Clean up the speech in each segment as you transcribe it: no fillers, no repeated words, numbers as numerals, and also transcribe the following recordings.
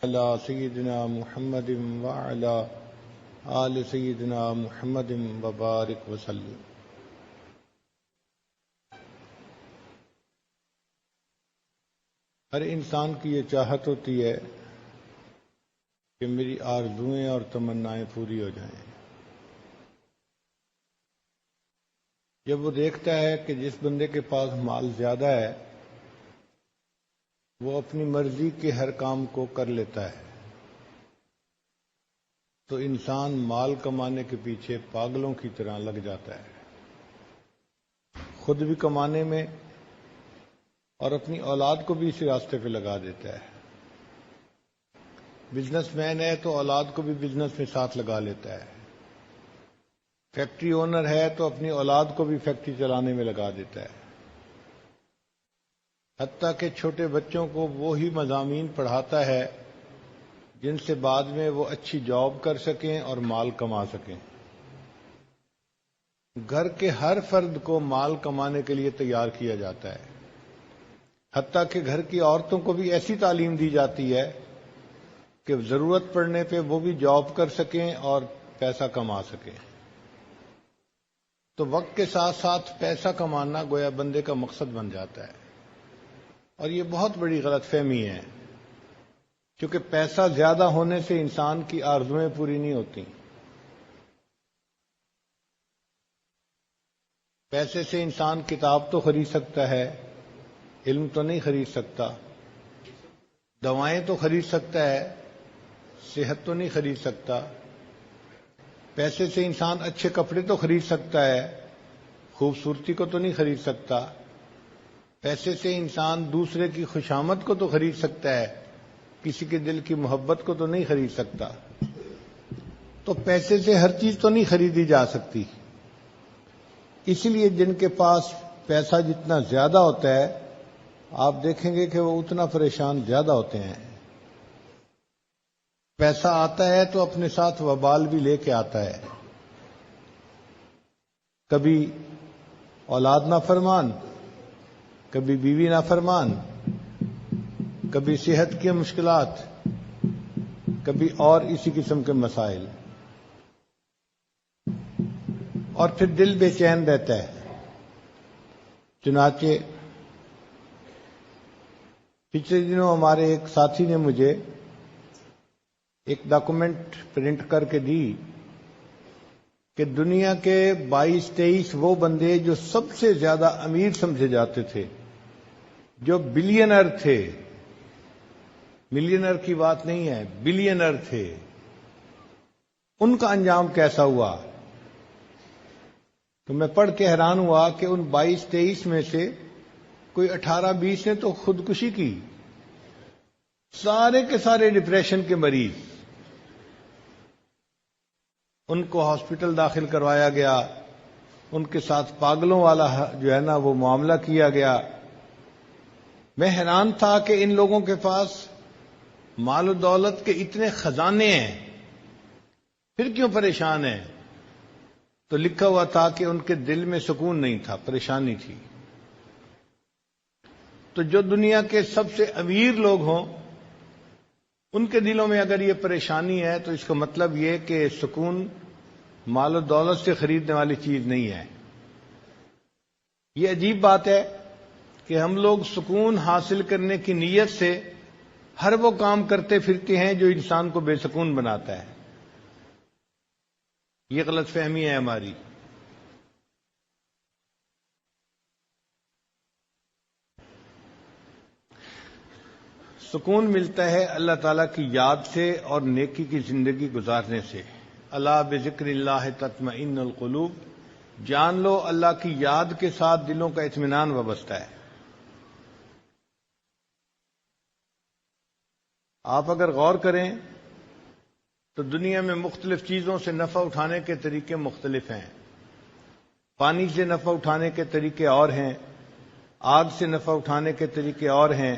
علی سیدنا محمد وعلی آل سیدنا محمد وبارک وسلم۔ ہر انسان کی یہ چاہت ہوتی ہے کہ میری آرزوئیں اور تمنائیں پوری ہو جائیں۔ جب وہ دیکھتا ہے کہ جس بندے کے پاس مال زیادہ ہے وہ اپنی مرضی کے ہر کام کو کر لیتا ہے، تو انسان مال کمانے کے پیچھے پاگلوں کی طرح لگ جاتا ہے، خود بھی کمانے میں اور اپنی اولاد کو بھی اسی راستے پہ لگا دیتا ہے۔ بزنس مین ہے تو اولاد کو بھی بزنس میں ساتھ لگا لیتا ہے، فیکٹری اونر ہے تو اپنی اولاد کو بھی فیکٹری چلانے میں لگا دیتا ہے، حتیٰ کہ چھوٹے بچوں کو وہی مضامین پڑھاتا ہے جن سے بعد میں وہ اچھی جاب کر سکیں اور مال کما سکیں۔ گھر کے ہر فرد کو مال کمانے کے لیے تیار کیا جاتا ہے، حتیٰ کہ گھر کی عورتوں کو بھی ایسی تعلیم دی جاتی ہے کہ ضرورت پڑنے پہ وہ بھی جاب کر سکیں اور پیسہ کما سکیں۔ تو وقت کے ساتھ ساتھ پیسہ کمانا گویا بندے کا مقصد بن جاتا ہے، اور یہ بہت بڑی غلط فہمی ہے، کیونکہ پیسہ زیادہ ہونے سے انسان کی آرزوئیں پوری نہیں ہوتی۔ پیسے سے انسان کتاب تو خرید سکتا ہے، علم تو نہیں خرید سکتا، دوائیں تو خرید سکتا ہے، صحت تو نہیں خرید سکتا۔ پیسے سے انسان اچھے کپڑے تو خرید سکتا ہے، خوبصورتی کو تو نہیں خرید سکتا۔ پیسے سے انسان دوسرے کی خوشامد کو تو خرید سکتا ہے، کسی کے دل کی محبت کو تو نہیں خرید سکتا۔ تو پیسے سے ہر چیز تو نہیں خریدی جا سکتی، اس لیے جن کے پاس پیسہ جتنا زیادہ ہوتا ہے آپ دیکھیں گے کہ وہ اتنا پریشان زیادہ ہوتے ہیں۔ پیسہ آتا ہے تو اپنے ساتھ وبال بھی لے کے آتا ہے، کبھی اولاد نافرمان، کبھی بیوی نافرمان، کبھی صحت کی مشکلات، کبھی اور اسی قسم کے مسائل، اور پھر دل بے چین رہتا ہے۔ چنانچہ پچھلے دنوں ہمارے ایک ساتھی نے مجھے ایک ڈاکومنٹ پرنٹ کر کے دی کہ دنیا کے 22-23 وہ بندے جو سب سے زیادہ امیر سمجھے جاتے تھے، جو بلینر تھے، ملینر کی بات نہیں ہے، بلینر تھے، ان کا انجام کیسا ہوا۔ تو میں پڑھ کے حیران ہوا کہ ان 22-23 میں سے کوئی 18-20 نے تو خودکشی کی، سارے کے سارے ڈپریشن کے مریض۔ ان کو ہاسپٹل داخل کروایا گیا، ان کے ساتھ پاگلوں والا جو ہے نا وہ معاملہ کیا گیا۔ میں حیران تھا کہ ان لوگوں کے پاس مال و دولت کے اتنے خزانے ہیں، پھر کیوں پریشان ہیں؟ تو لکھا ہوا تھا کہ ان کے دل میں سکون نہیں تھا، پریشانی تھی۔ تو جو دنیا کے سب سے امیر لوگ ہوں ان کے دلوں میں اگر یہ پریشانی ہے تو اس کا مطلب یہ کہ سکون مال و دولت سے خریدنے والی چیز نہیں ہے۔ یہ عجیب بات ہے کہ ہم لوگ سکون حاصل کرنے کی نیت سے ہر وہ کام کرتے پھرتے ہیں جو انسان کو بے سکون بناتا ہے۔ یہ غلط فہمی ہے ہماری۔ سکون ملتا ہے اللہ تعالیٰ کی یاد سے اور نیکی کی زندگی گزارنے سے۔ الا بذکر اللہ تطمئن القلوب، جان لو اللہ کی یاد کے ساتھ دلوں کا اطمینان وابستہ ہے۔ آپ اگر غور کریں تو دنیا میں مختلف چیزوں سے نفع اٹھانے کے طریقے مختلف ہیں۔ پانی سے نفع اٹھانے کے طریقے اور ہیں، آگ سے نفع اٹھانے کے طریقے اور ہیں،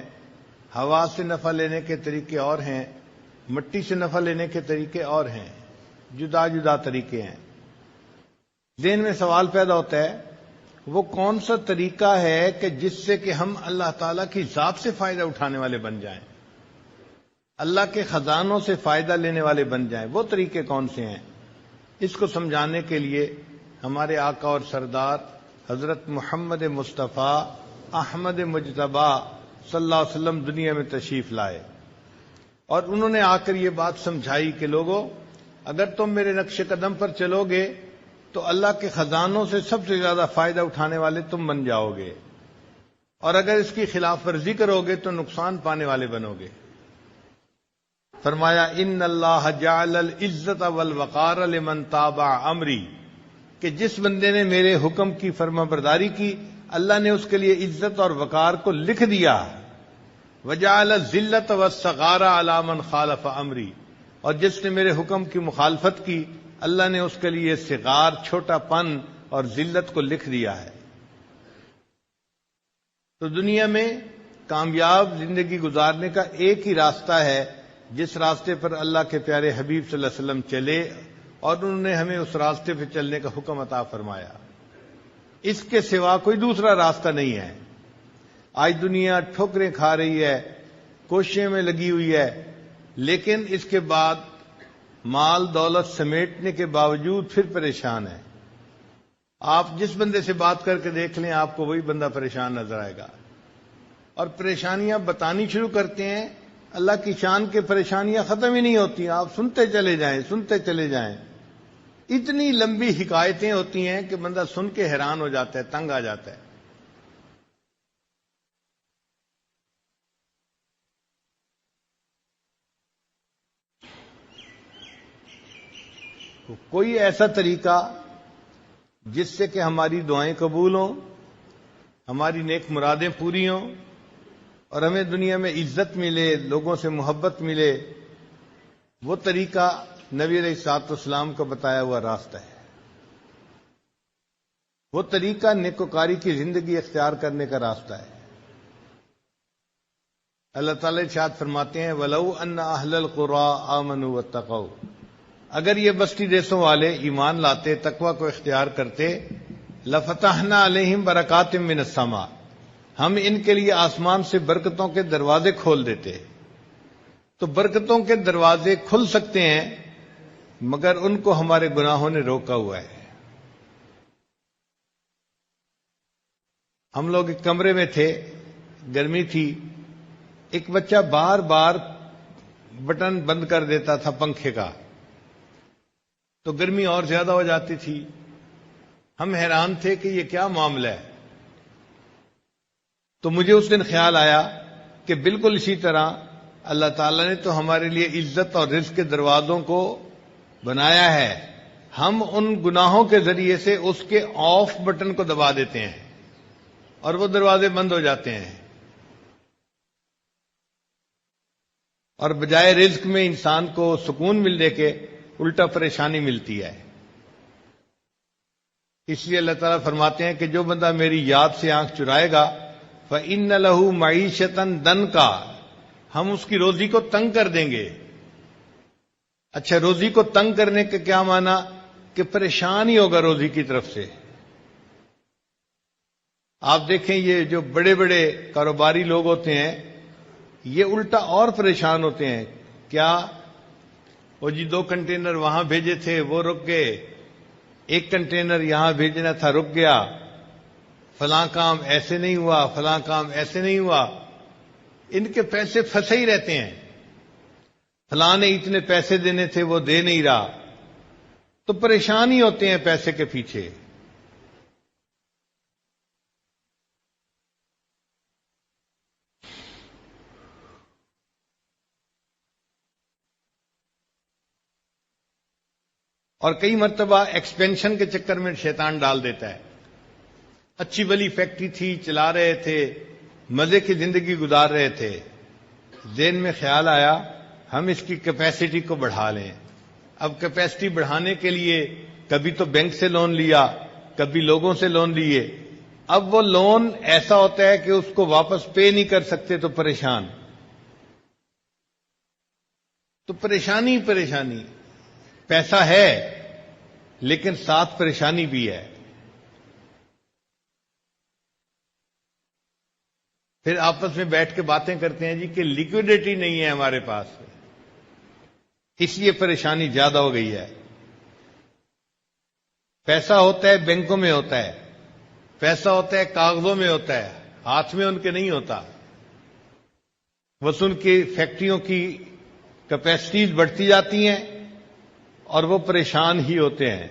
ہوا سے نفع لینے کے طریقے اور ہیں، مٹی سے نفع لینے کے طریقے اور ہیں، جدا جدا طریقے ہیں۔ ذہن میں سوال پیدا ہوتا ہے وہ کون سا طریقہ ہے کہ جس سے کہ ہم اللہ تعالیٰ کی ذات سے فائدہ اٹھانے والے بن جائیں۔ اللہ کے خزانوں سے فائدہ لینے والے بن جائیں، وہ طریقے کون سے ہیں؟ اس کو سمجھانے کے لیے ہمارے آقا اور سردار حضرت محمد مصطفیٰ احمد مجتبی صلی اللہ علیہ وسلم دنیا میں تشریف لائے، اور انہوں نے آ کر یہ بات سمجھائی کہ لوگو، اگر تم میرے نقش قدم پر چلو گے تو اللہ کے خزانوں سے سب سے زیادہ فائدہ اٹھانے والے تم بن جاؤ گے، اور اگر اس کی خلاف ورزی کرو گے تو نقصان پانے والے بنو گے۔ فرمایا ان اللہ جعل العزت والوقار لمن تابع امری، کہ جس بندے نے میرے حکم کی فرما برداری کی اللہ نے اس کے لیے عزت اور وقار کو لکھ دیا۔ وجعل الذلت والصغار علی من خالف امری، اور جس نے میرے حکم کی مخالفت کی اللہ نے اس کے لیے صغار، چھوٹا پن اور ذلت کو لکھ دیا ہے۔ تو دنیا میں کامیاب زندگی گزارنے کا ایک ہی راستہ ہے جس راستے پر اللہ کے پیارے حبیب صلی اللہ علیہ وسلم چلے، اور انہوں نے ہمیں اس راستے پہ چلنے کا حکم عطا فرمایا۔ اس کے سوا کوئی دوسرا راستہ نہیں ہے۔ آج دنیا ٹھوکریں کھا رہی ہے، کوششیں میں لگی ہوئی ہے، لیکن اس کے بعد مال دولت سمیٹنے کے باوجود پھر پریشان ہے۔ آپ جس بندے سے بات کر کے دیکھ لیں آپ کو وہی بندہ پریشان نظر آئے گا، اور پریشانیاں بتانی شروع کرتے ہیں، اللہ کی شان کے پریشانیاں ختم ہی نہیں ہوتی، آپ سنتے چلے جائیں سنتے چلے جائیں۔ اتنی لمبی حکایتیں ہوتی ہیں کہ بندہ سن کے حیران ہو جاتا ہے، تنگ آ جاتا ہے۔ کوئی ایسا طریقہ جس سے کہ ہماری دعائیں قبول ہوں، ہماری نیک مرادیں پوری ہوں، اور ہمیں دنیا میں عزت ملے، لوگوں سے محبت ملے، وہ طریقہ نبی علیہ الصلوۃ والسلام کا بتایا ہوا راستہ ہے۔ وہ طریقہ نیکوکاری کی زندگی اختیار کرنے کا راستہ ہے۔ اللہ تعالی ارشاد فرماتے ہیں وَلَوْ أَنَّ أَهْلَ الْقُرَىٰ آمَنُوا وَاتَّقَوْا، اگر یہ بستی دیسوں والے ایمان لاتے، تقوی کو اختیار کرتے، لَفَتَحْنَا عَلَيْهِمْ بَرَكَاتٍ مِّنَ السَّمَاءِ، ہم ان کے لیے آسمان سے برکتوں کے دروازے کھول دیتے۔ تو برکتوں کے دروازے کھل سکتے ہیں مگر ان کو ہمارے گناہوں نے روکا ہوا ہے۔ ہم لوگ ایک کمرے میں تھے، گرمی تھی، ایک بچہ بار بار بٹن بند کر دیتا تھا پنکھے کا، تو گرمی اور زیادہ ہو جاتی تھی۔ ہم حیران تھے کہ یہ کیا معاملہ ہے۔ تو مجھے اس دن خیال آیا کہ بالکل اسی طرح اللہ تعالیٰ نے تو ہمارے لیے عزت اور رزق کے دروازوں کو بنایا ہے، ہم ان گناہوں کے ذریعے سے اس کے آف بٹن کو دبا دیتے ہیں اور وہ دروازے بند ہو جاتے ہیں، اور بجائے رزق میں انسان کو سکون ملنے کے الٹا پریشانی ملتی ہے۔ اس لیے اللہ تعالیٰ فرماتے ہیں کہ جو بندہ میری یاد سے آنکھ چرائے گا فَإِنَّ لَهُ مَعِيشَةً ضَنْكَ، ہم اس کی روزی کو تنگ کر دیں گے۔ اچھا، روزی کو تنگ کرنے کا کیا معنی؟ کہ پریشان ہی ہوگا روزی کی طرف سے۔ آپ دیکھیں یہ جو بڑے بڑے کاروباری لوگ ہوتے ہیں یہ الٹا اور پریشان ہوتے ہیں۔ کیا وہ جی 2 کنٹینر وہاں بھیجے تھے وہ رک گئے، 1 کنٹینر یہاں بھیجنا تھا رک گیا، فلاں کام ایسے نہیں ہوا، فلاں کام ایسے نہیں ہوا، ان کے پیسے پھنسے ہی رہتے ہیں۔ فلاں نے اتنے پیسے دینے تھے وہ دے نہیں رہا، تو پریشان ہی ہوتے ہیں پیسے کے پیچھے۔ اور کئی مرتبہ ایکسپینشن کے چکر میں شیطان ڈال دیتا ہے۔ اچھی بلی فیکٹری تھی، چلا رہے تھے، مزے کی زندگی گزار رہے تھے، ذہن میں خیال آیا ہم اس کی کیپیسٹی کو بڑھا لیں۔ اب کیپیسٹی بڑھانے کے لیے کبھی تو بینک سے لون لیا، کبھی لوگوں سے لون لیے، اب وہ لون ایسا ہوتا ہے کہ اس کو واپس پے نہیں کر سکتے تو پریشان۔ تو پریشانی پریشانی، پیسہ ہے لیکن ساتھ پریشانی بھی ہے۔ پھر آپس میں بیٹھ کے باتیں کرتے ہیں جی کہ لیکوڈیٹی نہیں ہے ہمارے پاس، اس لیے پریشانی زیادہ ہو گئی ہے۔ پیسہ ہوتا ہے بینکوں میں ہوتا ہے، پیسہ ہوتا ہے کاغذوں میں ہوتا ہے، ہاتھ میں ان کے نہیں ہوتا۔ بس ان کی فیکٹریوں کی کیپیسٹیز بڑھتی جاتی ہیں اور وہ پریشان ہی ہوتے ہیں۔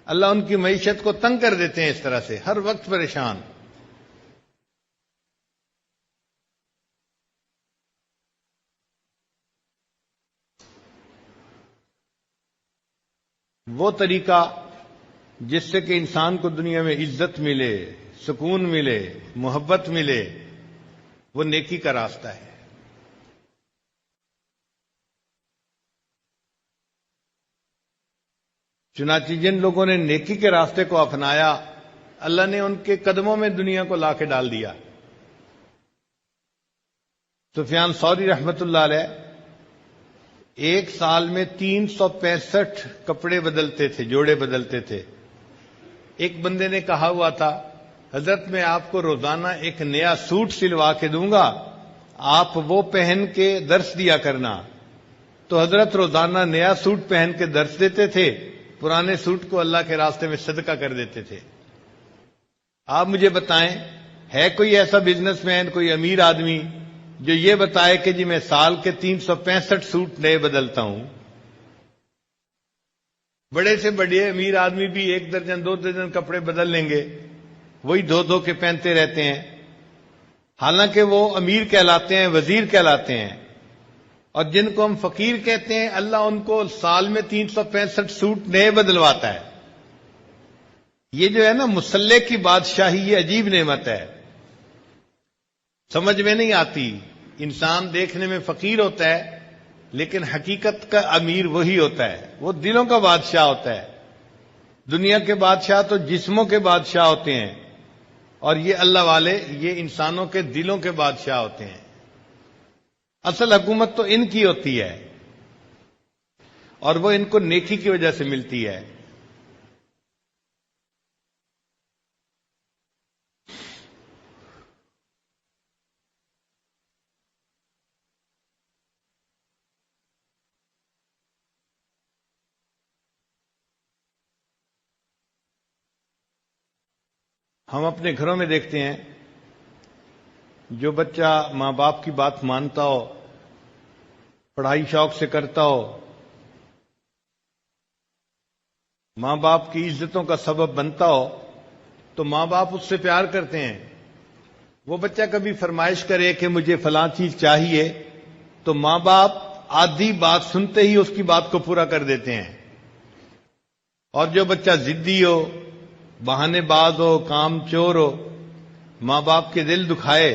اللہ ان کی معیشت کو تنگ کر دیتے ہیں، اس طرح سے ہر وقت پریشان۔ وہ طریقہ جس سے کہ انسان کو دنیا میں عزت ملے، سکون ملے، محبت ملے، وہ نیکی کا راستہ ہے۔ چنانچہ جن لوگوں نے نیکی کے راستے کو اپنایا، اللہ نے ان کے قدموں میں دنیا کو لا کے ڈال دیا۔ سفیان ثوری رحمت اللہ علیہ ایک سال میں 365 کپڑے بدلتے تھے، جوڑے بدلتے تھے۔ ایک بندے نے کہا ہوا تھا، حضرت میں آپ کو روزانہ ایک نیا سوٹ سلوا کے دوں گا، آپ وہ پہن کے درس دیا کرنا۔ تو حضرت روزانہ نیا سوٹ پہن کے درس دیتے تھے، پرانے سوٹ کو اللہ کے راستے میں صدقہ کر دیتے تھے۔ آپ مجھے بتائیں، ہے کوئی ایسا بزنس مین، کوئی امیر آدمی جو یہ بتائے کہ جی میں سال کے 365 سوٹ نئے بدلتا ہوں؟ بڑے سے بڑے امیر آدمی بھی 1 درجن 2 درجن کپڑے بدل لیں گے، وہی دو کے پہنتے رہتے ہیں، حالانکہ وہ امیر کہلاتے ہیں، وزیر کہلاتے ہیں۔ اور جن کو ہم فقیر کہتے ہیں، اللہ ان کو سال میں 365 سوٹ نئے بدلواتا ہے۔ یہ جو ہے نا مسلح کی بادشاہی، یہ عجیب نعمت ہے، سمجھ میں نہیں آتی۔ انسان دیکھنے میں فقیر ہوتا ہے، لیکن حقیقت کا امیر وہی ہوتا ہے، وہ دلوں کا بادشاہ ہوتا ہے۔ دنیا کے بادشاہ تو جسموں کے بادشاہ ہوتے ہیں، اور یہ اللہ والے یہ انسانوں کے دلوں کے بادشاہ ہوتے ہیں۔ اصل حکومت تو ان کی ہوتی ہے، اور وہ ان کو نیکی کی وجہ سے ملتی ہے۔ ہم اپنے گھروں میں دیکھتے ہیں، جو بچہ ماں باپ کی بات مانتا ہو، پڑھائی شوق سے کرتا ہو، ماں باپ کی عزتوں کا سبب بنتا ہو، تو ماں باپ اس سے پیار کرتے ہیں۔ وہ بچہ کبھی فرمائش کرے کہ مجھے فلاں چیز چاہیے، تو ماں باپ آدھی بات سنتے ہی اس کی بات کو پورا کر دیتے ہیں۔ اور جو بچہ ضدی ہو، بہانے باز ہو، کام چور ہو، ماں باپ کے دل دکھائے،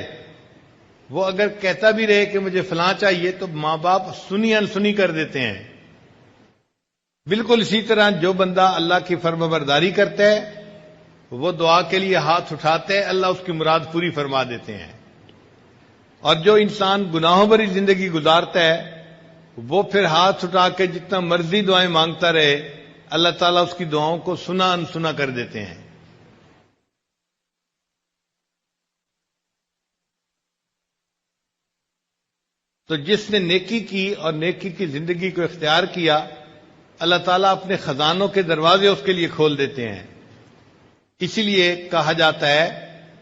وہ اگر کہتا بھی رہے کہ مجھے فلاں چاہیے، تو ماں باپ سنی انسنی کر دیتے ہیں۔ بالکل اسی طرح جو بندہ اللہ کی فرمانبرداری کرتا ہے، وہ دعا کے لیے ہاتھ اٹھاتے ہیں، اللہ اس کی مراد پوری فرما دیتے ہیں۔ اور جو انسان گناہوں بھری زندگی گزارتا ہے، وہ پھر ہاتھ اٹھا کے جتنا مرضی دعائیں مانگتا رہے، اللہ تعالیٰ اس کی دعاؤں کو سنا انسنا کر دیتے ہیں۔ تو جس نے نیکی کی اور نیکی کی زندگی کو اختیار کیا، اللہ تعالیٰ اپنے خزانوں کے دروازے اس کے لیے کھول دیتے ہیں۔ اسی لیے کہا جاتا ہے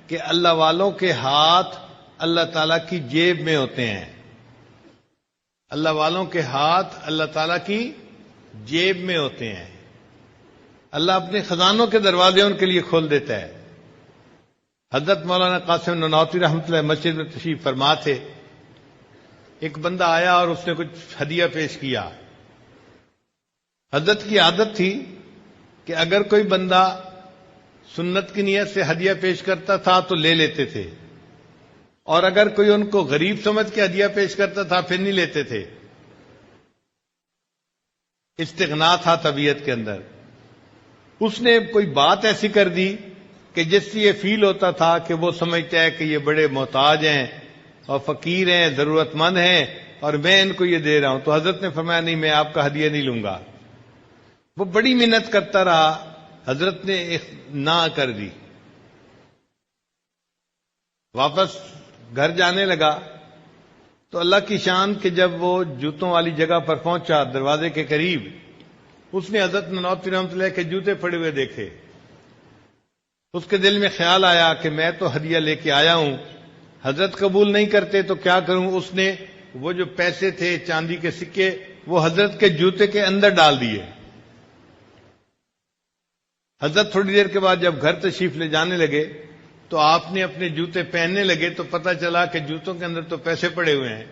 کہ اللہ والوں کے ہاتھ اللہ تعالیٰ کی جیب میں ہوتے ہیں۔ اللہ والوں کے ہاتھ اللہ تعالیٰ کی جیب میں ہوتے ہیں۔ اللہ اپنے خزانوں کے دروازے ان کے لیے کھول دیتا ہے۔ حضرت مولانا قاسم نانوتوی رحمۃ اللہ مسجد میں تشریف فرما تھے۔ ایک بندہ آیا اور اس نے کچھ ہدیہ پیش کیا۔ حضرت کی عادت تھی کہ اگر کوئی بندہ سنت کی نیت سے ہدیہ پیش کرتا تھا تو لے لیتے تھے، اور اگر کوئی ان کو غریب سمجھ کے ہدیہ پیش کرتا تھا پھر نہیں لیتے تھے۔ استغنا تھا طبیعت کے اندر۔ اس نے کوئی بات ایسی کر دی کہ جس سے یہ فیل ہوتا تھا کہ وہ سمجھتا ہے کہ یہ بڑے محتاج ہیں اور فقیر ہیں، ضرورت مند ہیں، اور میں ان کو یہ دے رہا ہوں۔ تو حضرت نے فرمایا نہیں، میں آپ کا ہدیہ نہیں لوں گا۔ وہ بڑی محنت کرتا رہا، حضرت نے نہ کر دی۔ واپس گھر جانے لگا تو اللہ کی شان کہ جب وہ جوتوں والی جگہ پر پہنچا دروازے کے قریب، اس نے حضرت نانوتوی رحمۃ اللہ کے جوتے پڑے ہوئے دیکھے. اس کے دل میں خیال آیا کہ میں تو ہدیہ لے کے آیا ہوں، حضرت قبول نہیں کرتے تو کیا کروں. اس نے وہ جو پیسے تھے چاندی کے سکے وہ حضرت کے جوتے کے اندر ڈال دیے. حضرت تھوڑی دیر کے بعد جب گھر تشریف لے جانے لگے تو آپ نے اپنے جوتے پہننے لگے تو پتہ چلا کہ جوتوں کے اندر تو پیسے پڑے ہوئے ہیں.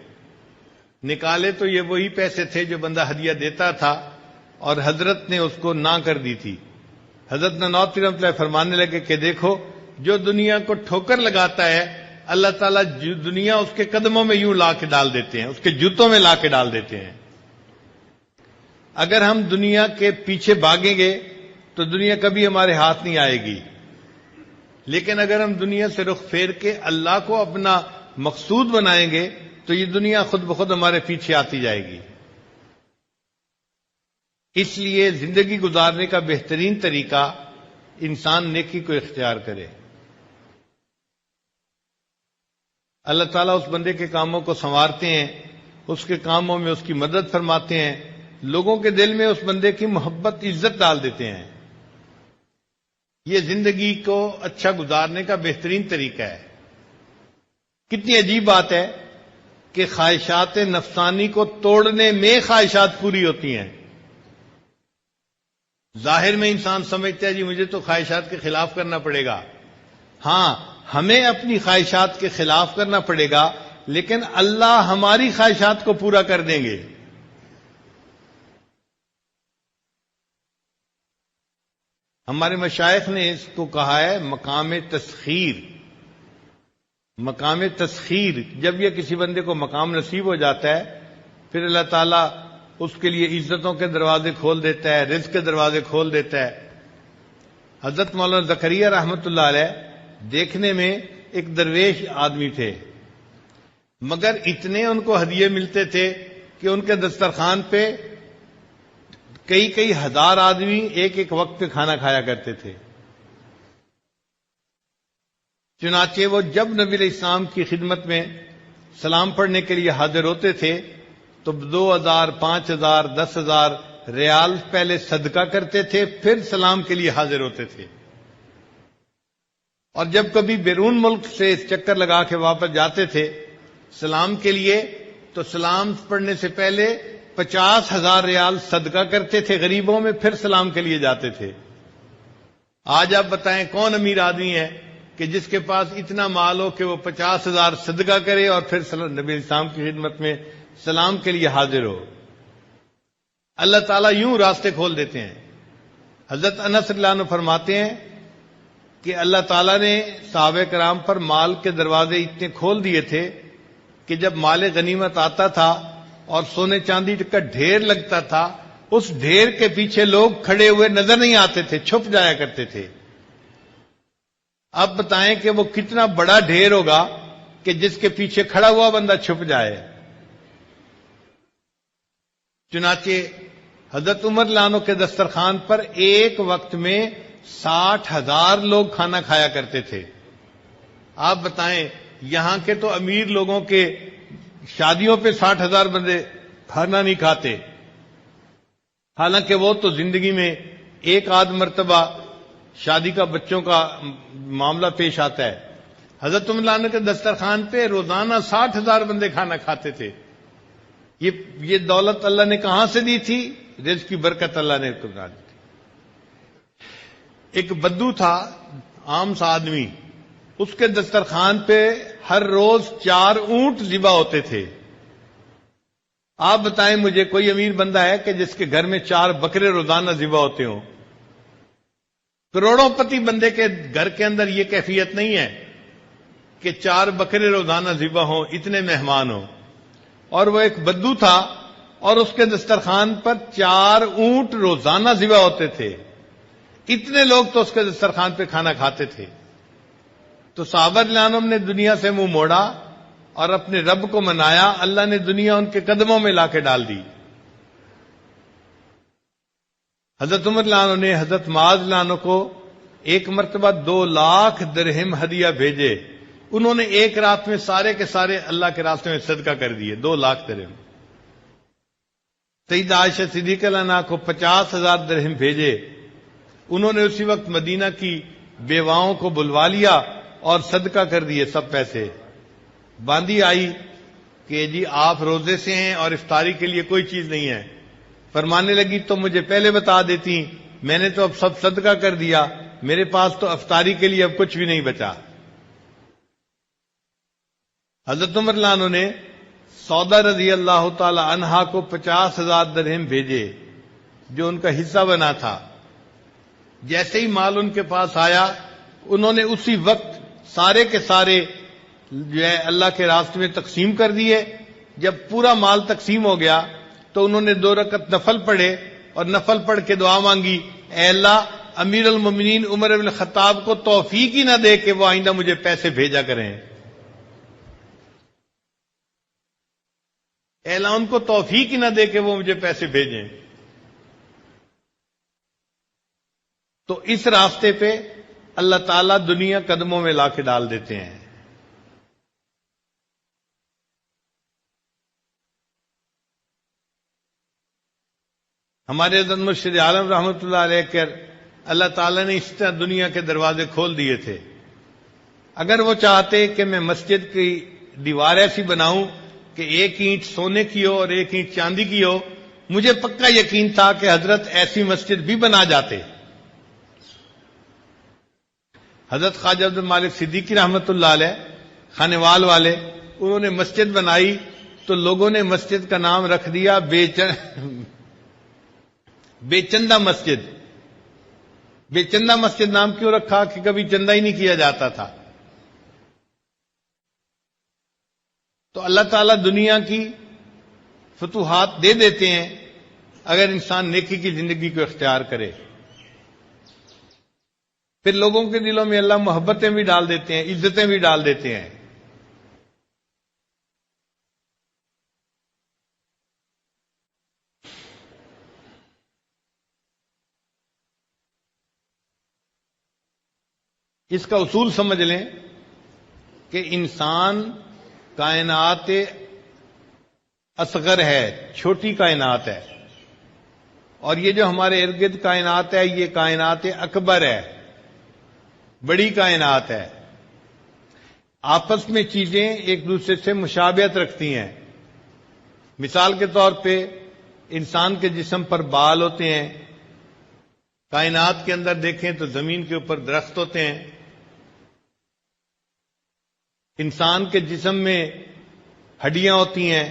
نکالے تو یہ وہی پیسے تھے جو بندہ ہدیہ دیتا تھا اور حضرت نے اس کو نہ کر دی تھی. حضرت نانوتوی رحمۃ اللہ فرمانے لگے کہ دیکھو، جو دنیا کو ٹھوکر لگاتا ہے اللہ تعالیٰ دنیا اس کے قدموں میں یوں لا کے ڈال دیتے ہیں، اس کے جوتوں میں لا کے ڈال دیتے ہیں. اگر ہم دنیا کے پیچھے بھاگیں گے تو دنیا کبھی ہمارے ہاتھ نہیں آئے گی، لیکن اگر ہم دنیا سے رخ پھیر کے اللہ کو اپنا مقصود بنائیں گے تو یہ دنیا خود بخود ہمارے پیچھے آتی جائے گی. اس لیے زندگی گزارنے کا بہترین طریقہ انسان نیکی کو اختیار کرے. اللہ تعالیٰ اس بندے کے کاموں کو سنوارتے ہیں، اس کے کاموں میں اس کی مدد فرماتے ہیں، لوگوں کے دل میں اس بندے کی محبت عزت ڈال دیتے ہیں. یہ زندگی کو اچھا گزارنے کا بہترین طریقہ ہے. کتنی عجیب بات ہے کہ خواہشات نفسانی کو توڑنے میں خواہشات پوری ہوتی ہیں. ظاہر میں انسان سمجھتا ہے جی مجھے تو خواہشات کے خلاف کرنا پڑے گا. ہاں، ہمیں اپنی خواہشات کے خلاف کرنا پڑے گا، لیکن اللہ ہماری خواہشات کو پورا کر دیں گے. ہمارے مشائخ نے اس کو کہا ہے مقام تسخیر. مقام تسخیر، جب یہ کسی بندے کو مقام نصیب ہو جاتا ہے پھر اللہ تعالیٰ اس کے لیے عزتوں کے دروازے کھول دیتا ہے، رزق کے دروازے کھول دیتا ہے. حضرت مولانا زکریا رحمۃ اللہ علیہ دیکھنے میں ایک درویش آدمی تھے، مگر اتنے ان کو ہدیے ملتے تھے کہ ان کے دسترخوان پہ کئی ہزار آدمی ایک ایک وقت پہ کھانا کھایا کرتے تھے. چنانچہ وہ جب نبی علیہ السلام کی خدمت میں سلام پڑھنے کے لیے حاضر ہوتے تھے تو 2000 5000 10,000 ریال پہلے صدقہ کرتے تھے، پھر سلام کے لیے حاضر ہوتے تھے. اور جب کبھی بیرون ملک سے چکر لگا کے واپس جاتے تھے سلام کے لیے تو سلام پڑھنے سے پہلے 50,000 ریال صدقہ کرتے تھے غریبوں میں، پھر سلام کے لیے جاتے تھے. آج آپ بتائیں کون امیر آدمی ہے کہ جس کے پاس اتنا مال ہو کہ وہ 50,000 صدقہ کرے اور پھر نبی اسلام کی خدمت میں سلام کے لیے حاضر ہو. اللہ تعالیٰ یوں راستے کھول دیتے ہیں. حضرت انس رضی اللہ عنہ فرماتے ہیں کہ اللہ تعالیٰ نے صحابہ کرام پر مال کے دروازے اتنے کھول دیے تھے کہ جب مال غنیمت آتا تھا اور سونے چاندی کا ڈھیر لگتا تھا اس ڈھیر کے پیچھے لوگ کھڑے ہوئے نظر نہیں آتے تھے، چھپ جایا کرتے تھے. اب بتائیں کہ وہ کتنا بڑا ڈھیر ہوگا کہ جس کے پیچھے کھڑا ہوا بندہ چھپ جائے. چنانچہ حضرت عمر لانو کے دسترخوان پر ایک وقت میں 60,000 لوگ کھانا کھایا کرتے تھے. آپ بتائیں یہاں کے تو امیر لوگوں کے شادیوں پہ 60,000 بندے کھانا نہیں کھاتے، حالانکہ وہ تو زندگی میں ایک آدھ مرتبہ شادی کا بچوں کا معاملہ پیش آتا ہے. حضرت عمر لانو کے دسترخوان پہ روزانہ 60,000 بندے کھانا کھاتے تھے. یہ دولت اللہ نے کہاں سے دی تھی؟ رزق کی برکت اللہ نے بنا دی تھی. ایک بدو تھا، عام سا آدمی، اس کے دسترخوان پہ ہر روز 4 اونٹ ذبح ہوتے تھے. آپ بتائیں مجھے کوئی امیر بندہ ہے کہ جس کے گھر میں 4 بکرے روزانہ ذبح ہوتے ہوں؟ کروڑوں پتی بندے کے گھر کے اندر یہ کیفیت نہیں ہے کہ 4 بکرے روزانہ ذبح ہوں، اتنے مہمان ہوں. اور وہ ایک بدو تھا اور اس کے دسترخوان پر 4 اونٹ روزانہ ذبح ہوتے تھے. اتنے لوگ تو اس کے دسترخوان پہ کھانا کھاتے تھے. تو صحابہ رضوان نے دنیا سے منہ موڑا اور اپنے رب کو منایا. اللہ نے دنیا ان کے قدموں میں لا کے ڈال دی. حضرت عمر رضوان نے حضرت معاذ رضوان کو ایک مرتبہ 2 لاکھ درہم ہدیہ بھیجے انہوں نے ایک رات میں سارے کے سارے اللہ کے راستے میں صدقہ کر دیے، 2 لاکھ درہم۔ سیدہ عائشہ صدیقہ عنہا کو 50,000 درہم بھیجے، انہوں نے اسی وقت مدینہ کی بیواؤں کو بلوا لیا اور صدقہ کر دیے سب پیسے۔ باندی آئی کہ جی آپ روزے سے ہیں اور افطاری کے لیے کوئی چیز نہیں ہے، فرمانے لگی تو مجھے پہلے بتا دیتی، میں نے تو اب سب صدقہ کر دیا، میرے پاس تو افطاری کے لیے اب کچھ بھی نہیں بچا۔ حضرت عمر رضی اللہ عنہ نے سودا رضی اللہ تعالی عنہا کو 50,000 درہم بھیجے جو ان کا حصہ بنا تھا۔ جیسے ہی مال ان کے پاس آیا انہوں نے اسی وقت سارے کے سارے جو ہے اللہ کے راستے میں تقسیم کر دیے۔ جب پورا مال تقسیم ہو گیا تو انہوں نے 2 رکعت نفل پڑھے اور نفل پڑھ کے دعا مانگی، اے اللہ امیر المومنین عمر بن الخطاب کو توفیق ہی نہ دے کہ وہ آئندہ مجھے پیسے بھیجا کریں، اے اللہ ان کو توفیق ہی نہ دے کہ وہ مجھے پیسے بھیجیں۔ تو اس راستے پہ اللہ تعالیٰ دنیا قدموں میں لا کے ڈال دیتے ہیں۔ ہمارے حضرت مرشد عالم رحمۃ اللہ علیہ کر اللہ تعالیٰ نے اس طرح دنیا کے دروازے کھول دیے تھے۔ اگر وہ چاہتے کہ میں مسجد کی دیوار ایسی بناؤں کہ 1 اینٹ سونے کی ہو اور 1 اینٹ چاندی کی ہو، مجھے پکا یقین تھا کہ حضرت ایسی مسجد بھی بنا جاتے۔ حضرت خواجہ عبد المالک صدیقی رحمۃ اللہ علیہ خانوال والے، انہوں نے مسجد بنائی تو لوگوں نے مسجد کا نام رکھ دیا بے چندہ مسجد۔ بے چندہ مسجد نام کیوں رکھا؟ کہ کبھی چندہ ہی نہیں کیا جاتا تھا۔ تو اللہ تعالیٰ دنیا کی فتوحات دے دیتے ہیں اگر انسان نیکی کی زندگی کو اختیار کرے۔ پھر لوگوں کے دلوں میں اللہ محبتیں بھی ڈال دیتے ہیں، عزتیں بھی ڈال دیتے ہیں۔ اس کا اصول سمجھ لیں کہ انسان کائنات اصغر ہے، چھوٹی کائنات ہے، اور یہ جو ہمارے ارد گرد کائنات ہے یہ کائنات اکبر ہے، بڑی کائنات ہے۔ آپس میں چیزیں ایک دوسرے سے مشابہت رکھتی ہیں۔ مثال کے طور پہ انسان کے جسم پر بال ہوتے ہیں، کائنات کے اندر دیکھیں تو زمین کے اوپر درخت ہوتے ہیں، انسان کے جسم میں ہڈیاں ہوتی ہیں،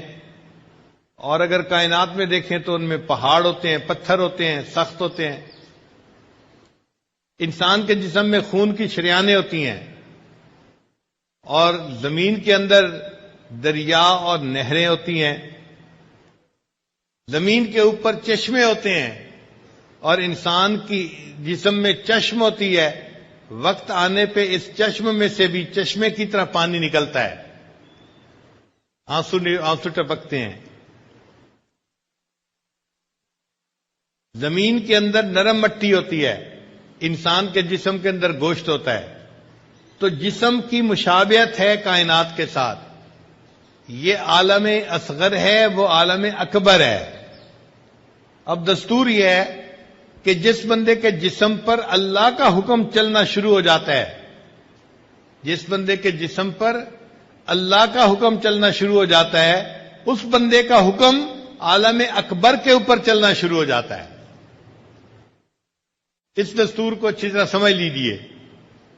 اور اگر کائنات میں دیکھیں تو ان میں پہاڑ ہوتے ہیں، پتھر ہوتے ہیں، سخت ہوتے ہیں۔ انسان کے جسم میں خون کی شریانیں ہوتی ہیں، اور زمین کے اندر دریا اور نہریں ہوتی ہیں، زمین کے اوپر چشمے ہوتے ہیں، اور انسان کی جسم میں چشم ہوتی ہے۔ وقت آنے پہ اس چشم میں سے بھی چشمے کی طرح پانی نکلتا ہے، آنسو ٹپکتے ہیں۔ زمین کے اندر نرم مٹی ہوتی ہے، انسان کے جسم کے اندر گوشت ہوتا ہے۔ تو جسم کی مشابہت ہے کائنات کے ساتھ۔ یہ عالم اصغر ہے، وہ عالم اکبر ہے۔ اب دستور یہ ہے کہ جس بندے کے جسم پر اللہ کا حکم چلنا شروع ہو جاتا ہے، جس بندے کے جسم پر اللہ کا حکم چلنا شروع ہو جاتا ہے، اس بندے کا حکم عالم اکبر کے اوپر چلنا شروع ہو جاتا ہے۔ اس دستور کو اچھی طرح سمجھ لیجیے۔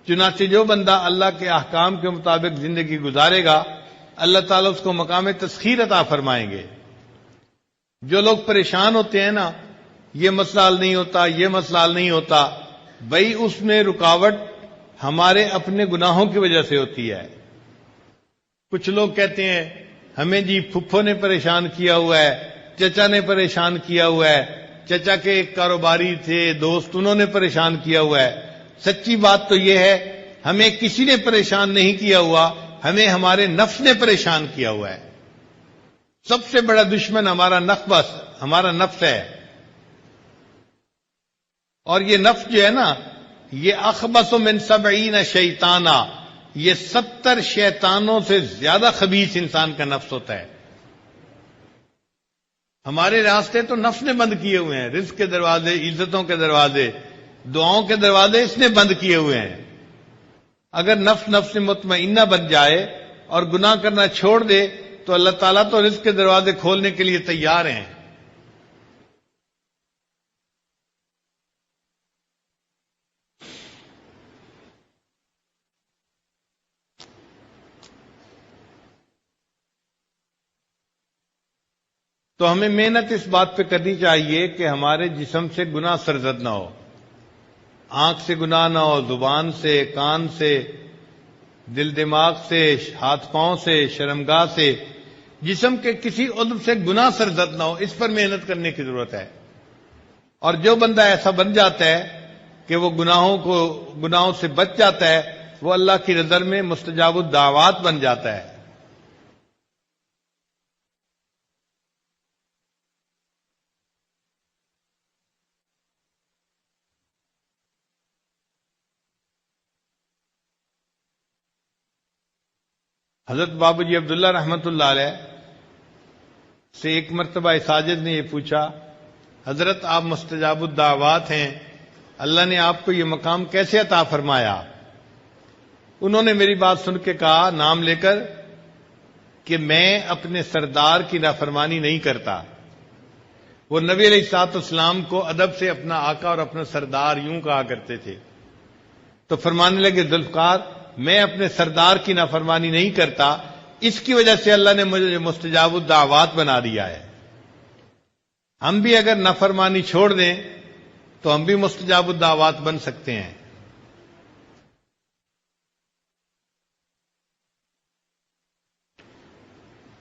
چنانچہ جو بندہ اللہ کے احکام کے مطابق زندگی گزارے گا، اللہ تعالیٰ اس کو مقام تسخیر عطا فرمائیں گے۔ جو لوگ پریشان ہوتے ہیں نا، یہ مسئلہ حل نہیں ہوتا، یہ مسئلہ حل نہیں ہوتا، بھائی اس میں رکاوٹ ہمارے اپنے گناہوں کی وجہ سے ہوتی ہے۔ کچھ لوگ کہتے ہیں ہمیں جی پھپھو نے پریشان کیا ہوا ہے، چچا نے پریشان کیا ہوا ہے، چچا کے ایک کاروباری تھے دوست، انہوں نے پریشان کیا ہوا ہے۔ سچی بات تو یہ ہے ہمیں کسی نے پریشان نہیں کیا ہوا، ہمیں ہمارے نفس نے پریشان کیا ہوا ہے۔ سب سے بڑا دشمن ہمارا نفس ہے، اور یہ نفس جو ہے نا، یہ اخبث من 70 شیطانا، یہ 70 شیطانوں سے زیادہ خبیث انسان کا نفس ہوتا ہے. ہمارے راستے تو نفس نے بند کیے ہوئے ہیں، رزق کے دروازے، عزتوں کے دروازے، دعاؤں کے دروازے اس نے بند کیے ہوئے ہیں. اگر نفس مطمئنہ بن جائے اور گناہ کرنا چھوڑ دے تو اللہ تعالیٰ تو رزق کے دروازے کھولنے کے لیے تیار ہیں. تو ہمیں محنت اس بات پہ کرنی چاہیے کہ ہمارے جسم سے گناہ سرزد نہ ہو، آنکھ سے گناہ نہ ہو، زبان سے، کان سے، دل دماغ سے، ہاتھ پاؤں سے، شرمگاہ سے، جسم کے کسی عضو سے گناہ سرزد نہ ہو. اس پر محنت کرنے کی ضرورت ہے. اور جو بندہ ایسا بن جاتا ہے کہ وہ گناہوں سے بچ جاتا ہے، وہ اللہ کی نظر میں مستجاب الدعوات بن جاتا ہے. حضرت بابو جی عبداللہ رحمت اللہ علیہ سے ایک مرتبہ ساجد نے یہ پوچھا، حضرت آپ مستجاب الدعوات ہیں، اللہ نے آپ کو یہ مقام کیسے عطا فرمایا؟ انہوں نے میری بات سن کے کہا نام لے کر کہ میں اپنے سردار کی نافرمانی نہیں کرتا. وہ نبی علیہ الصلوۃ والسلام کو ادب سے اپنا آقا اور اپنا سردار یوں کہا کرتے تھے. تو فرمانے لگے ذوالفقار میں اپنے سردار کی نافرمانی نہیں کرتا، اس کی وجہ سے اللہ نے مجھے مستجاب الدعوات بنا دیا ہے. ہم بھی اگر نافرمانی چھوڑ دیں تو ہم بھی مستجاب الدعوات بن سکتے ہیں.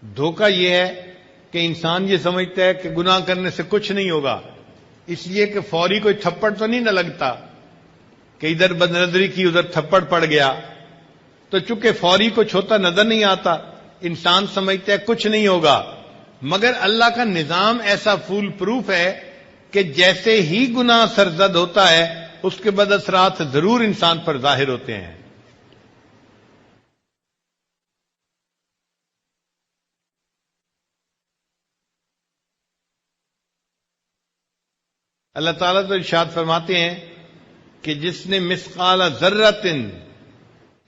دھوکہ یہ ہے کہ انسان یہ سمجھتا ہے کہ گناہ کرنے سے کچھ نہیں ہوگا، اس لیے کہ فوری کوئی تھپڑ تو نہیں نہ لگتا کہ ادھر بدنظری کی ادھر تھپڑ پڑ گیا، تو چونکہ فوری کچھ ہوتا نظر نہیں آتا انسان سمجھتا ہے کچھ نہیں ہوگا. مگر اللہ کا نظام ایسا فول پروف ہے کہ جیسے ہی گناہ سرزد ہوتا ہے اس کے بعد اثرات ضرور انسان پر ظاہر ہوتے ہیں. اللہ تعالیٰ تو ارشاد فرماتے ہیں کہ جس نے مثقال ذرۃ،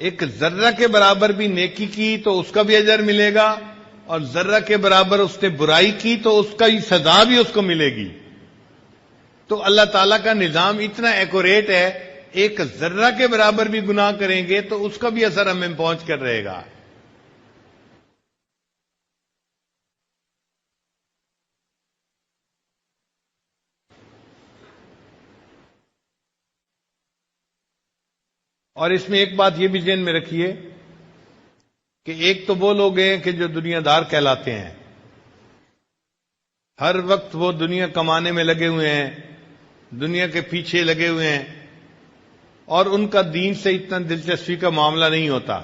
ایک ذرہ کے برابر بھی نیکی کی تو اس کا بھی اجر ملے گا، اور ذرہ کے برابر اس نے برائی کی تو اس کا سزا بھی اس کو ملے گی. تو اللہ تعالیٰ کا نظام اتنا ایکوریٹ ہے، ایک ذرہ کے برابر بھی گناہ کریں گے تو اس کا بھی اثر ہمیں پہنچ کر رہے گا. اور اس میں ایک بات یہ بھی ذہن میں رکھیے کہ ایک تو وہ لوگ ہیں کہ جو دنیا دار کہلاتے ہیں، ہر وقت وہ دنیا کمانے میں لگے ہوئے ہیں، دنیا کے پیچھے لگے ہوئے ہیں، اور ان کا دین سے اتنا دلچسپی کا معاملہ نہیں ہوتا،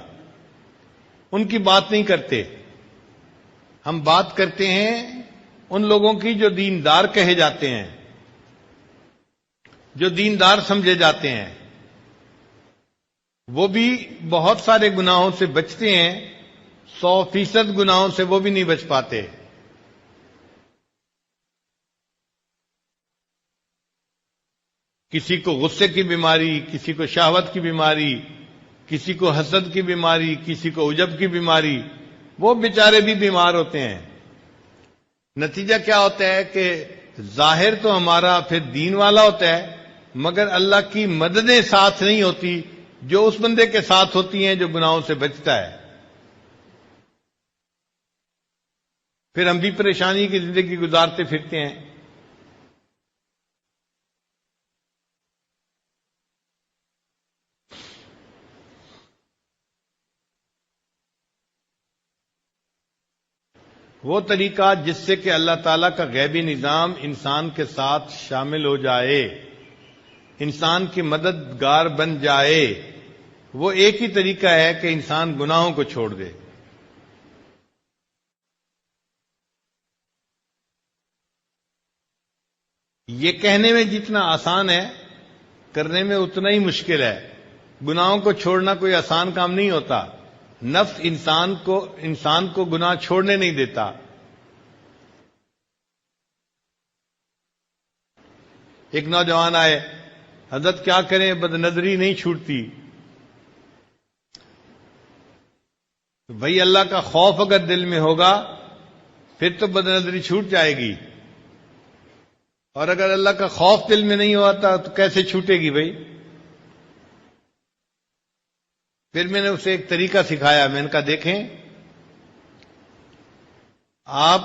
ان کی بات نہیں کرتے. ہم بات کرتے ہیں ان لوگوں کی جو دیندار کہے جاتے ہیں، جو دیندار سمجھے جاتے ہیں. وہ بھی بہت سارے گناہوں سے بچتے ہیں، 100% گناہوں سے وہ بھی نہیں بچ پاتے. کسی کو غصے کی بیماری، کسی کو شہوت کی بیماری، کسی کو حسد کی بیماری، کسی کو عجب کی بیماری، وہ بیچارے بھی بیمار ہوتے ہیں. نتیجہ کیا ہوتا ہے کہ ظاہر تو ہمارا پھر دین والا ہوتا ہے، مگر اللہ کی مددیں ساتھ نہیں ہوتی جو اس بندے کے ساتھ ہوتی ہیں جو گناہوں سے بچتا ہے. پھر ہم بھی پریشانی کی زندگی گزارتے پھرتے ہیں. وہ طریقہ جس سے کہ اللہ تعالیٰ کا غیبی نظام انسان کے ساتھ شامل ہو جائے، انسان کی مددگار بن جائے، وہ ایک ہی طریقہ ہے کہ انسان گناہوں کو چھوڑ دے. یہ کہنے میں جتنا آسان ہے کرنے میں اتنا ہی مشکل ہے. گناہوں کو چھوڑنا کوئی آسان کام نہیں ہوتا. نفس انسان کو گناہ چھوڑنے نہیں دیتا. ایک نوجوان آئے، حضرت کیا کریں، بد نظری نہیں چھوٹتی. بھائی اللہ کا خوف اگر دل میں ہوگا پھر تو بد نظری چھوٹ جائے گی، اور اگر اللہ کا خوف دل میں نہیں ہوتا تو کیسے چھوٹے گی بھائی. پھر میں نے اسے ایک طریقہ سکھایا. میں نے کہا دیکھیں، آپ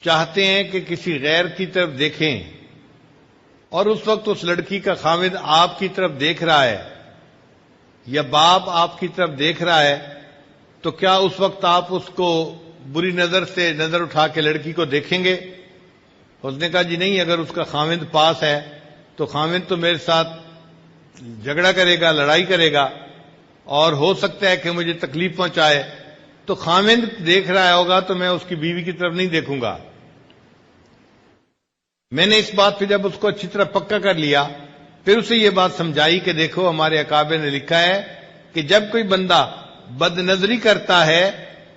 چاہتے ہیں کہ کسی غیر کی طرف دیکھیں اور اس وقت اس لڑکی کا خاوند آپ کی طرف دیکھ رہا ہے یا باپ آپ کی طرف دیکھ رہا ہے، تو کیا اس وقت آپ اس کو بری نظر سے نظر اٹھا کے لڑکی کو دیکھیں گے؟ اس نے کہا جی نہیں، اگر اس کا خاوند پاس ہے تو خاوند تو میرے ساتھ جھگڑا کرے گا، لڑائی کرے گا، اور ہو سکتا ہے کہ مجھے تکلیف پہنچائے. تو خاوند دیکھ رہا ہوگا تو میں اس کی بیوی کی طرف نہیں دیکھوں گا. میں نے اس بات پہ جب اس کو اچھی طرح پکا کر لیا، پھر اسے یہ بات سمجھائی کہ دیکھو ہمارے اکابر نے لکھا ہے کہ جب کوئی بندہ بد نظری کرتا ہے،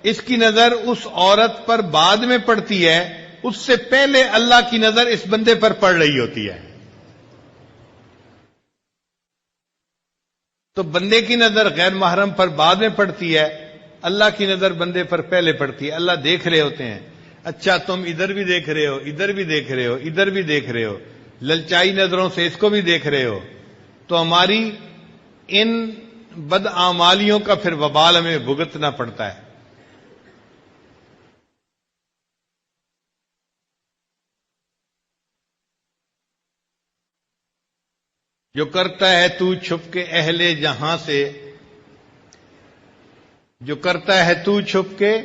اس کی نظر اس عورت پر بعد میں پڑتی ہے، اس سے پہلے اللہ کی نظر اس بندے پر پڑ رہی ہوتی ہے. تو بندے کی نظر غیر محرم پر بعد میں پڑتی ہے، اللہ کی نظر بندے پر پہلے پڑتی ہے. اللہ دیکھ رہے ہوتے ہیں. اچھا تم ادھر بھی دیکھ رہے ہو، ادھر بھی دیکھ رہے ہو، ادھر بھی دیکھ رہے ہو، للچائی نظروں سے اس کو بھی دیکھ رہے ہو، تو ہماری ان بدعمالیوں کا پھر وبال ہمیں بھگتنا پڑتا ہے. جو کرتا ہے تو چھپ کے اہل جہاں سے، جو کرتا ہے تو چھپ کے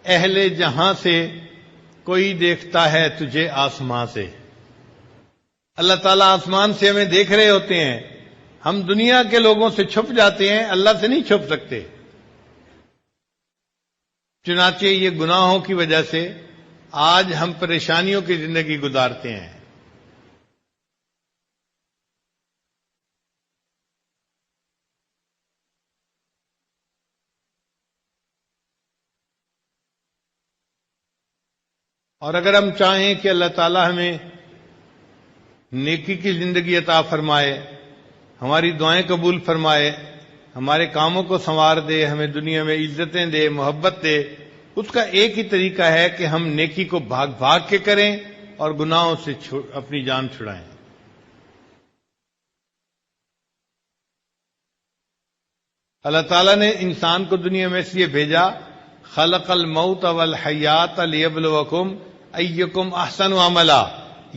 اہل جہاں سے، کوئی دیکھتا ہے تجھے آسمان سے. اللہ تعالیٰ آسمان سے ہمیں دیکھ رہے ہوتے ہیں. ہم دنیا کے لوگوں سے چھپ جاتے ہیں، اللہ سے نہیں چھپ سکتے. چنانچہ یہ گناہوں کی وجہ سے آج ہم پریشانیوں کی زندگی گزارتے ہیں. اور اگر ہم چاہیں کہ اللہ تعالیٰ ہمیں نیکی کی زندگی عطا فرمائے، ہماری دعائیں قبول فرمائے، ہمارے کاموں کو سنوار دے، ہمیں دنیا میں عزتیں دے، محبت دے، اس کا ایک ہی طریقہ ہے کہ ہم نیکی کو بھاگ بھاگ کے کریں اور گناہوں سے اپنی جان چھڑائیں. اللہ تعالیٰ نے انسان کو دنیا میں اس لیے بھیجا، خلق الموت والحیات لیبلوکم ایکم احسن عملا،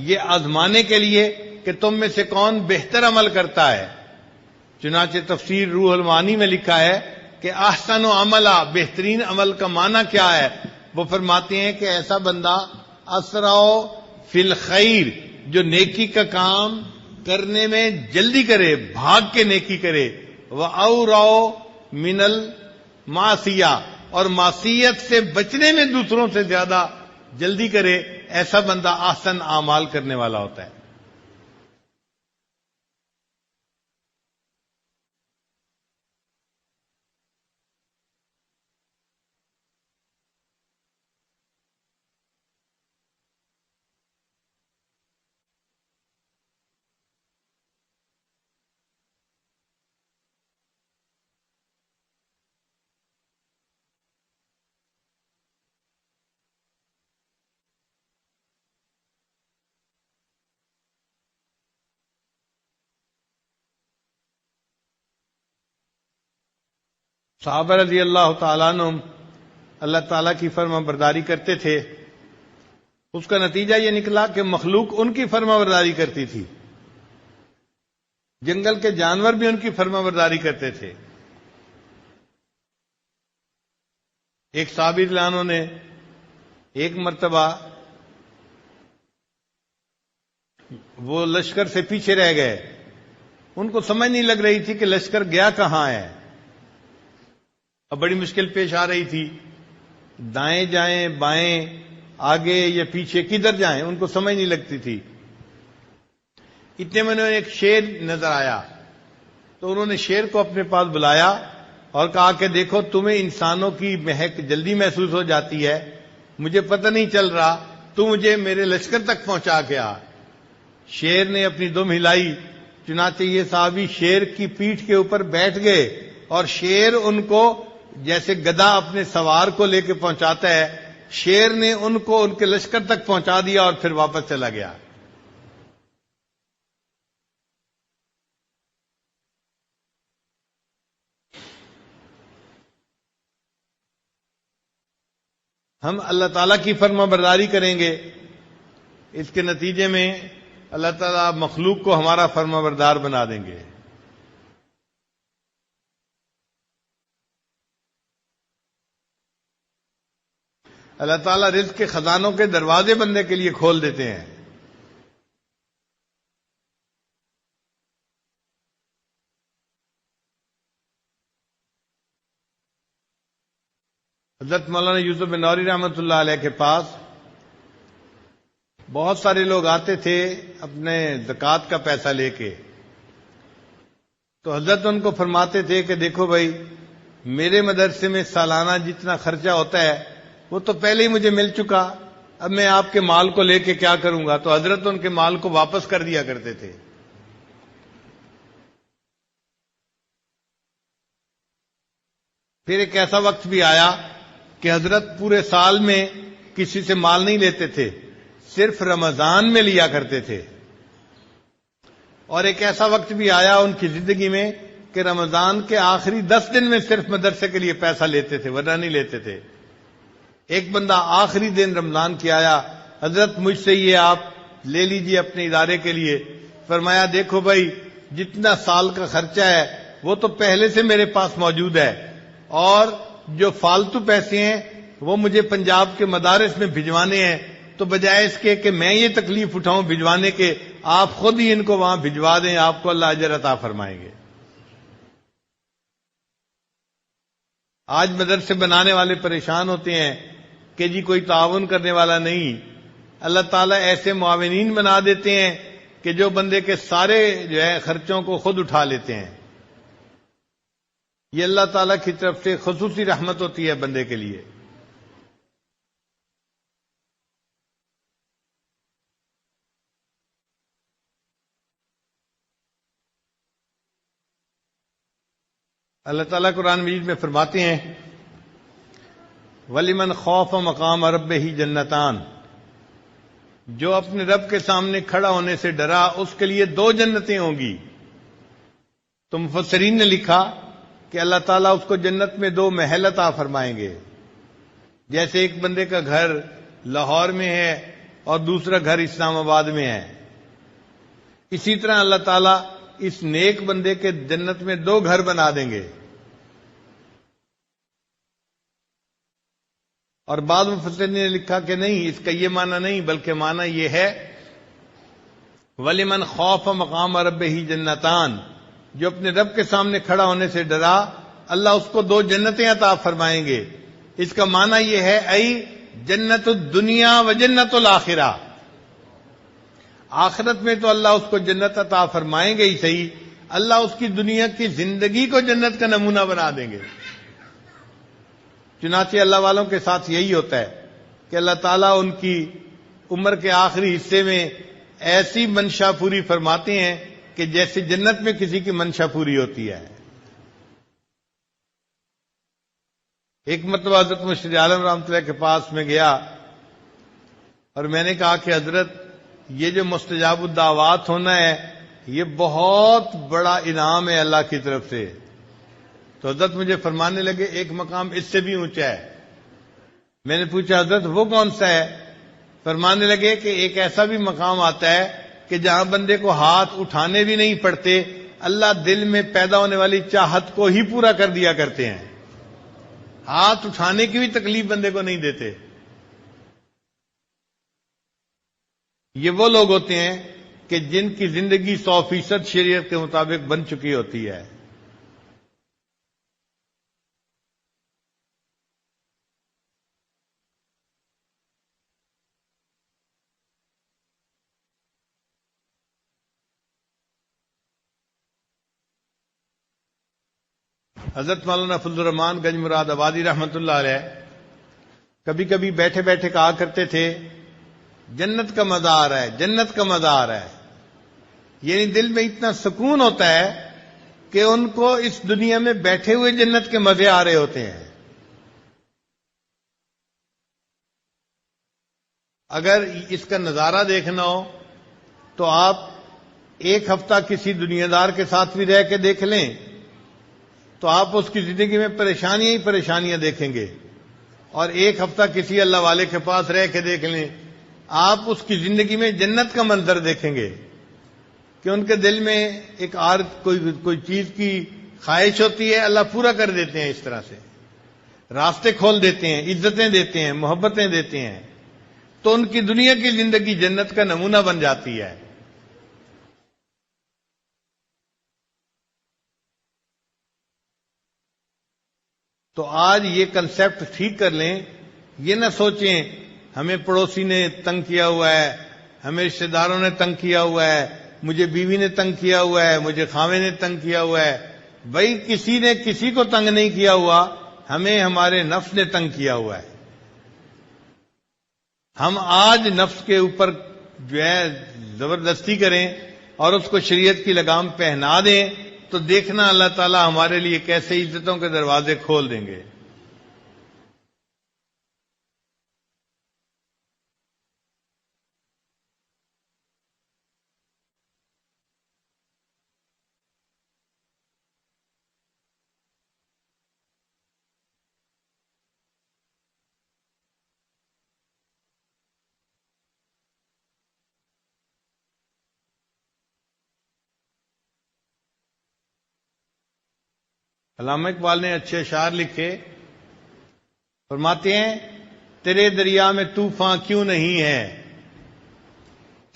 یہ آزمانے کے لیے کہ تم میں سے کون بہتر عمل کرتا ہے. چنانچہ تفسیر روح المعانی میں لکھا ہے کہ احسن عملا، بہترین عمل کا معنی کیا ہے؟ وہ فرماتے ہیں کہ ایسا بندہ اسرع فی الخیر، جو نیکی کا کام کرنے میں جلدی کرے، بھاگ کے نیکی کرے، وَأَوْرَعُ مِنَ الْمَعْصِیَةِ، اور معصیت سے بچنے میں دوسروں سے زیادہ جلدی کرے، ایسا بندہ احسن اعمال کرنے والا ہوتا ہے. صحابہ رضی اللہ تعالیٰ عنہ اللہ تعالیٰ کی فرما برداری کرتے تھے. اس کا نتیجہ یہ نکلا کہ مخلوق ان کی فرما برداری کرتی تھی، جنگل کے جانور بھی ان کی فرما برداری کرتے تھے. ایک صحابی رضی اللہ عنہ نے ایک مرتبہ وہ لشکر سے پیچھے رہ گئے. ان کو سمجھ نہیں لگ رہی تھی کہ لشکر گیا کہاں ہے. اب بڑی مشکل پیش آ رہی تھی، دائیں جائیں، بائیں، آگے یا پیچھے، کدھر جائیں، ان کو سمجھ نہیں لگتی تھی. اتنے میں انہیں ایک شیر نظر آیا. تو انہوں نے شیر کو اپنے پاس بلایا اور کہا کہ دیکھو تمہیں انسانوں کی مہک جلدی محسوس ہو جاتی ہے، مجھے پتہ نہیں چل رہا، تو مجھے میرے لشکر تک پہنچا کے آ۔ شیر نے اپنی دم ہلائی، چنانچہ یہ صحابی شیر کی پیٹھ کے اوپر بیٹھ گئے اور شیر ان کو جیسے گدھا اپنے سوار کو لے کے پہنچاتا ہے، شیر نے ان کو ان کے لشکر تک پہنچا دیا اور پھر واپس چلا گیا۔ ہم اللہ تعالیٰ کی فرما برداری کریں گے، اس کے نتیجے میں اللہ تعالیٰ مخلوق کو ہمارا فرما بردار بنا دیں گے۔ اللہ تعالیٰ رزق کے خزانوں کے دروازے بندے کے لیے کھول دیتے ہیں۔ حضرت مولانا یوسف بن نوری رحمۃ اللہ علیہ کے پاس بہت سارے لوگ آتے تھے اپنے زکوٰۃ کا پیسہ لے کے، تو حضرت ان کو فرماتے تھے کہ دیکھو بھائی، میرے مدرسے میں سالانہ جتنا خرچہ ہوتا ہے وہ تو پہلے ہی مجھے مل چکا، اب میں آپ کے مال کو لے کے کیا کروں گا؟ تو حضرت ان کے مال کو واپس کر دیا کرتے تھے۔ پھر ایک ایسا وقت بھی آیا کہ حضرت پورے سال میں کسی سے مال نہیں لیتے تھے، صرف رمضان میں لیا کرتے تھے۔ اور ایک ایسا وقت بھی آیا ان کی زندگی میں کہ رمضان کے آخری 10 دن میں صرف مدرسے کے لیے پیسہ لیتے تھے، ورنہ نہیں لیتے تھے۔ ایک بندہ آخری دن رمضان کی آیا، حضرت مجھ سے یہ آپ لے لیجئے اپنے ادارے کے لیے۔ فرمایا دیکھو بھائی، جتنا سال کا خرچہ ہے وہ تو پہلے سے میرے پاس موجود ہے، اور جو فالتو پیسے ہیں وہ مجھے پنجاب کے مدارس میں بھجوانے ہیں، تو بجائے اس کے کہ میں یہ تکلیف اٹھاؤں بھجوانے کے، آپ خود ہی ان کو وہاں بھجوا دیں، آپ کو اللہ اجر عطا فرمائیں گے۔ آج مدرسے بنانے والے پریشان ہوتے ہیں کہ جی کوئی تعاون کرنے والا نہیں۔ اللہ تعالیٰ ایسے معاونین بنا دیتے ہیں کہ جو بندے کے سارے جو ہے خرچوں کو خود اٹھا لیتے ہیں۔ یہ اللہ تعالیٰ کی طرف سے خصوصی رحمت ہوتی ہے بندے کے لیے۔ اللہ تعالیٰ قرآن مجید میں فرماتے ہیں وَلِمَنْ خَافَ مَقَامَ رَبِّهِ جَنَّتَانِ، جو اپنے رب کے سامنے کھڑا ہونے سے ڈرا اس کے لیے 2 جنتیں ہوں گی۔ تو مفسرین نے لکھا کہ اللہ تعالیٰ اس کو جنت میں 2 محل عطا فرمائیں گے۔ جیسے ایک بندے کا گھر لاہور میں ہے اور دوسرا گھر اسلام آباد میں ہے، اسی طرح اللہ تعالیٰ اس نیک بندے کے جنت میں 2 گھر بنا دیں گے۔ اور بعض مفسرین نے لکھا کہ نہیں، اس کا یہ معنی نہیں، بلکہ معنی یہ ہے وَلِمَنْ خَافَ مَقَامَ رَبِّهِ جَنَّتَانِ، جو اپنے رب کے سامنے کھڑا ہونے سے ڈرا اللہ اس کو 2 جنتیں عطا فرمائیں گے۔ اس کا معنی یہ ہے ای جنت الدنیا و جنت الآخرہ، آخرت میں تو اللہ اس کو جنت عطا فرمائیں گے ہی صحیح، اللہ اس کی دنیا کی زندگی کو جنت کا نمونہ بنا دیں گے۔ چنانچہ اللہ والوں کے ساتھ یہی ہوتا ہے کہ اللہ تعالیٰ ان کی عمر کے آخری حصے میں ایسی منشا پوری فرماتے ہیں کہ جیسے جنت میں کسی کی منشا پوری ہوتی ہے۔ ایک مرتبہ حضرت مشری عالم رحمۃ اللہ کے پاس میں گیا اور میں نے کہا کہ حضرت یہ جو مستجاب الدعوات ہونا ہے یہ بہت بڑا انعام ہے اللہ کی طرف سے۔ تو حضرت مجھے فرمانے لگے ایک مقام اس سے بھی اونچا ہے۔ میں نے پوچھا حضرت وہ کون سا ہے؟ فرمانے لگے کہ ایک ایسا بھی مقام آتا ہے کہ جہاں بندے کو ہاتھ اٹھانے بھی نہیں پڑتے، اللہ دل میں پیدا ہونے والی چاہت کو ہی پورا کر دیا کرتے ہیں، ہاتھ اٹھانے کی بھی تکلیف بندے کو نہیں دیتے۔ یہ وہ لوگ ہوتے ہیں کہ جن کی زندگی 100% شریعت کے مطابق بن چکی ہوتی ہے۔ حضرت مولانا فضل الرحمان گنج مراد آبادی رحمۃ اللہ علیہ کبھی کبھی بیٹھے بیٹھے کہا کرتے تھے جنت کا مزہ آ رہا ہے، جنت کا مزہ آ رہا ہے. یعنی دل میں اتنا سکون ہوتا ہے کہ ان کو اس دنیا میں بیٹھے ہوئے جنت کے مزے آ رہے ہوتے ہیں. اگر اس کا نظارہ دیکھنا ہو تو آپ ایک ہفتہ کسی دنیا دار کے ساتھ بھی رہ کے دیکھ لیں تو آپ اس کی زندگی میں پریشانیاں ہی پریشانیاں دیکھیں گے، اور ایک ہفتہ کسی اللہ والے کے پاس رہ کے دیکھ لیں آپ اس کی زندگی میں جنت کا منظر دیکھیں گے کہ ان کے دل میں ایک کوئی چیز کی خواہش ہوتی ہے، اللہ پورا کر دیتے ہیں. اس طرح سے راستے کھول دیتے ہیں، عزتیں دیتے ہیں، محبتیں دیتے ہیں، تو ان کی دنیا کی زندگی جنت کا نمونہ بن جاتی ہے. تو آج یہ کنسیپٹ ٹھیک کر لیں، یہ نہ سوچیں ہمیں پڑوسی نے تنگ کیا ہوا ہے، ہمیں رشتہ داروں نے تنگ کیا ہوا ہے، مجھے بیوی نے تنگ کیا ہوا ہے، مجھے خاوے نے تنگ کیا ہوا ہے. بھائی کسی نے کسی کو تنگ نہیں کیا ہوا، ہمیں ہمارے نفس نے تنگ کیا ہوا ہے. ہم آج نفس کے اوپر جو ہے زبردستی کریں اور اس کو شریعت کی لگام پہنا دیں تو دیکھنا اللہ تعالیٰ ہمارے لیے کیسے عزتوں کے دروازے کھول دیں گے. علامہ اقبال نے اچھے اشعار لکھے، فرماتے ہیں تیرے دریا میں طوفان کیوں نہیں ہے،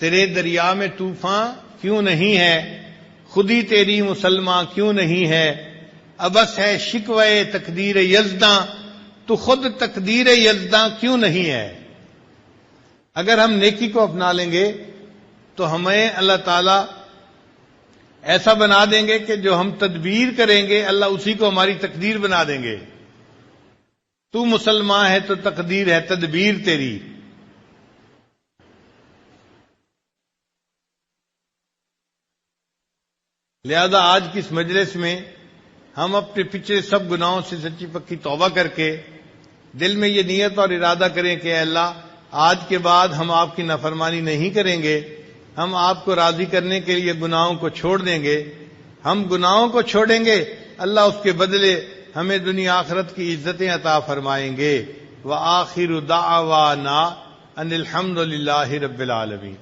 تیرے دریا میں طوفان کیوں نہیں ہے، خودی تیری مسلماں کیوں نہیں ہے، ابس ہے شکوے تقدیر یزداں تو خود تقدیر یزداں کیوں نہیں ہے. اگر ہم نیکی کو اپنا لیں گے تو ہمیں اللہ تعالی ایسا بنا دیں گے کہ جو ہم تدبیر کریں گے اللہ اسی کو ہماری تقدیر بنا دیں گے. تو مسلمان ہے تو تقدیر ہے تدبیر تیری. لہذا آج کی اس مجلس میں ہم اپنے پچھلے سب گناہوں سے سچی پکی توبہ کر کے دل میں یہ نیت اور ارادہ کریں کہ اے اللہ آج کے بعد ہم آپ کی نافرمانی نہیں کریں گے، ہم آپ کو راضی کرنے کے لیے گناہوں کو چھوڑ دیں گے. ہم گناہوں کو چھوڑیں گے، اللہ اس کے بدلے ہمیں دنیا آخرت کی عزتیں عطا فرمائیں گے. وآخر دعوانا ان الحمد للہ رب العالمین.